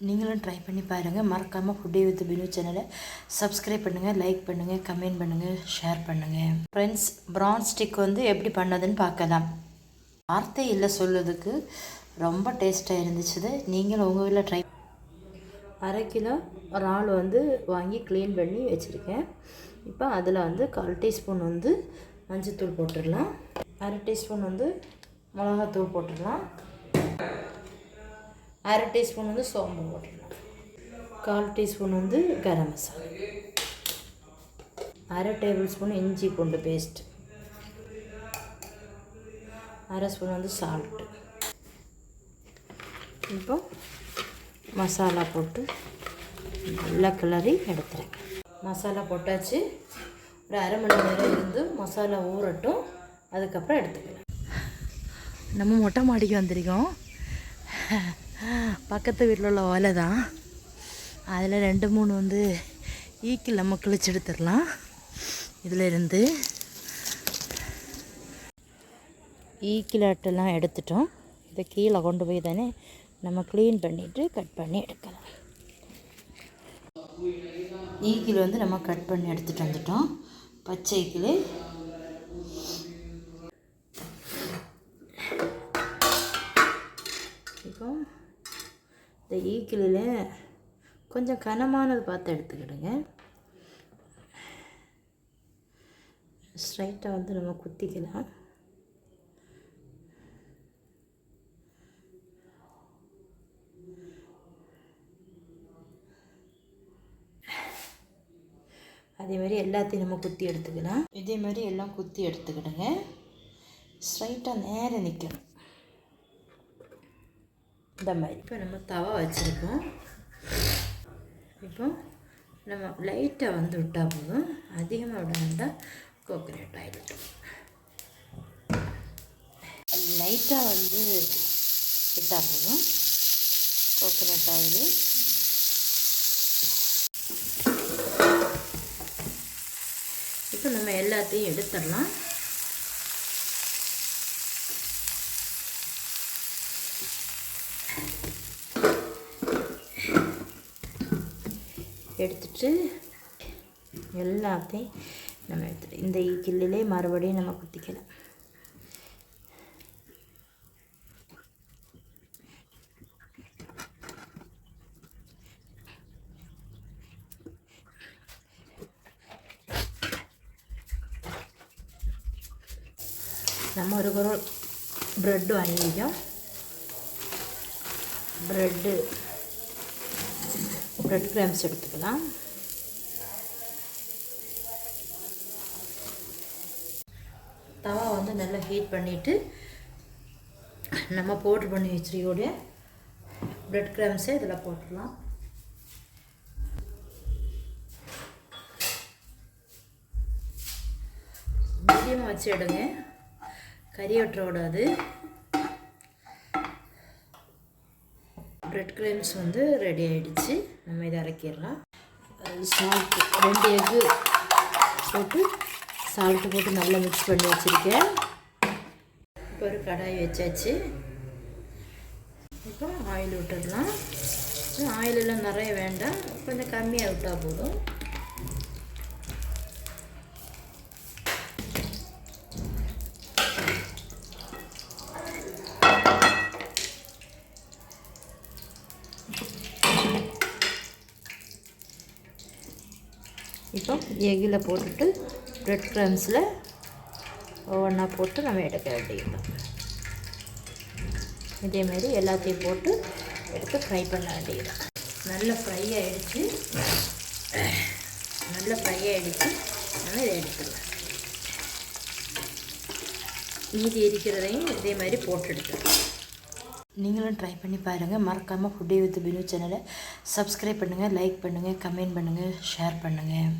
நீங்களும் ட்ரை பண்ணி பாருங்கள். மறக்காமல் ஃபுட்டி வித் பினு சேனலை சப்ஸ்கிரைப் பண்ணுங்கள், லைக் பண்ணுங்கள், கமெண்ட் பண்ணுங்கள், ஷேர் பண்ணுங்கள். ஃப்ரெண்ட்ஸ், ப்ரான் ஸ்டிக் வந்து எப்படி பண்ணதுன்னு பார்க்கலாம். வார்த்தை இல்லை சொல்லுறதுக்கு, ரொம்ப டேஸ்ட்டாக இருந்துச்சு. நீங்களும் உங்கள் வீட்டில் ட்ரை. 1/2 கிலோ இறால் வந்து வாங்கி க்ளீன் பண்ணி வச்சுருக்கேன். இப்போ அதில் வந்து 1/4 டீஸ்பூன் வந்து மஞ்சள்தூள் போட்டுடலாம். 1/2 டீஸ்பூன் வந்து மிளகாத்தூள் போட்டுடலாம். 1/2 டீஸ்பூன் வந்து சோம்பு போட்டுடலாம். 1/4 டீஸ்பூன் வந்து கரம் மசாலா, 1/2 டேபிள் ஸ்பூன் இஞ்சி பூண்டு பேஸ்ட், 1/2 ஸ்பூன் வந்து சால்ட்டு. இப்போ மசாலா போட்டு நல்லா கிளறி எடுத்துறேன். மசாலா போட்டாச்சு. ஒரு 1/2 மணி நேரம் இருந்து மசாலா ஊறட்டும், அதுக்கப்புறம் எடுத்துக்கலாம். நம்ம மொட்டை மாடிக்கு வந்திருக்கோம். பக்கத்து வீட்டில் உள்ள ஓலை தான். அதில் 2-3 வந்து ஈக்கில் நம்ம கிழிச்சு எடுத்துடலாம். இதில் இருந்து ஈக்கிலாட்டெல்லாம் எடுத்துட்டோம். இதை கீழே கொண்டு போய் தானே நம்ம க்ளீன் பண்ணிவிட்டு கட் பண்ணி எடுக்கலாம். ஈக்கில் வந்து நம்ம கட் பண்ணி எடுத்துகிட்டு வந்துட்டோம். பச்சை ஈக்கில் இப்போ இந்த ஈக்கிலில் கொஞ்சம் கனமானது பார்த்து எடுத்துக்கிடுங்க. ஸ்ட்ரைட்டாக வந்து நம்ம குத்திக்கலாம். அதே மாதிரி எல்லாத்தையும் நம்ம குத்தி எடுத்துக்கலாம். இதே மாதிரி எல்லாம் குத்தி எடுத்துக்கிடுங்க. ஸ்ட்ரைட்டாக நேராக நிற்கணும். இந்த மாதிரி இப்போ நம்ம தவா வச்சுருக்கோம். இப்போ நம்ம லைட்டாக வந்து விட்டால் போதும், அதிகமாக விட வேண்டாம். கோகோனட் ஆயில் லைட்டாக வந்து விட்டால் போதும். கோகோனட் ஆயில் இப்போ நம்ம எல்லாத்தையும் எடுத்துடலாம். எடுத்துட்டு எல்லாத்தையும் நம்ம எடுத்துட்டு இந்த கிள்ளிலே மறுபடியும் நம்ம குத்திக்கலாம். நம்ம ஒரு ப்ரெட்டு வாங்கிக்கோம். பிரெட் கிராம்ஸ் எடுத்துக்கலாம். தவா வந்து நல்லா ஹீட் பண்ணிவிட்டு நம்ம பவுட்ரு பண்ணி வச்சுருக்கோடைய பிரெட் கிராம்ஸை இதில் போட்டுடலாம். மீடியமாக வச்சு எடுங்க, கறி விட்டுற விடாது. பிரெட் கிராம்ஸ் வந்து ரெடி ஆகிடுச்சு. நம்ம இதை அரைக்கிடலாம். சால்ட்டு 2 எக்கு போட்டு சால்ட்டு போட்டு நல்லா மிக்ஸ் பண்ணி வச்சுருக்கேன். இப்போ ஒரு கடாய் வச்சாச்சு. இப்போ ஆயில் விட்டுடலாம். ஆயிலெல்லாம் நிறைய வேண்டாம், கொஞ்சம் கம்மியாக விட்டால் போதும். இப்போ எக்கில் போட்டுட்டு பிரெட் கிராம்ஸில் ஒவ்வொன்றா போட்டு நம்ம எடுக்க வேண்டியதுதான். இதேமாரி எல்லாத்தையும் போட்டு எடுத்து ஃப்ரை பண்ண வேண்டியதுதான். நல்லா ஃப்ரை ஆகிடுச்சு. நம்ம இதை எடுத்துக்கலாம். மீதி இருக்கிறதையும் இதே மாதிரி போட்டு எடுத்துக்கலாம். நீங்களும் ட்ரை பண்ணி பாருங்கள். மறக்காமல் ஃபுட்டி வித் பினு சேனலை சப்ஸ்கிரைப் பண்ணுங்கள், லைக் பண்ணுங்கள், கமெண்ட் பண்ணுங்கள், ஷேர் பண்ணுங்கள்.